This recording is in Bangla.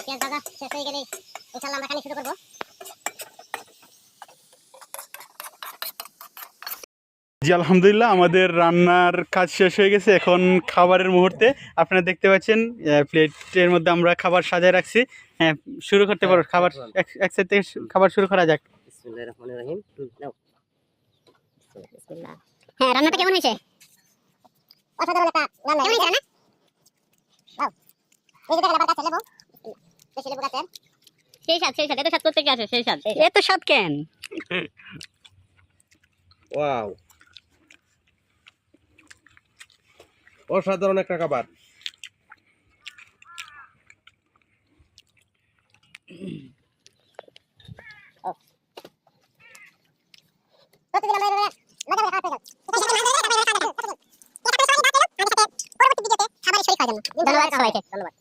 পেঁয়াজ ভাজা শেষ হয়ে গেলে ইনশাআল্লাহ আমরা খানি শুরু করব। জি আলহামদুলিল্লাহ, আমাদের রান্নার কাজ শেষ হয়ে গেছে। এখন খাবারের মুহূর্তে আপনারা দেখতে পাচ্ছেন প্লেটের মধ্যে আমরা খাবার সাজায় রাখছি। শুরু করতে পারো, খাবার এক সাইড থেকে খাবার শুরু করা যাক। বিসমিল্লাহির রহমানির রহিম। নাও বিসমিল্লাহ। হ্যাঁ, রান্নাটা কেমন হয়েছে? অসাধারণ একটা রান্না হয়েছে না? বাহ, এই যে দেখেন আবার গাছে লেবু, দেশি লেবু গাছের সেই স্বাদ, এত স্বাদ করতে কি আসে? সেই স্বাদ, এত স্বাদ কেন? ওয়াও, অসাধারণ একটা খাবার। ধন্যবাদ সবাইকে, ধন্যবাদ।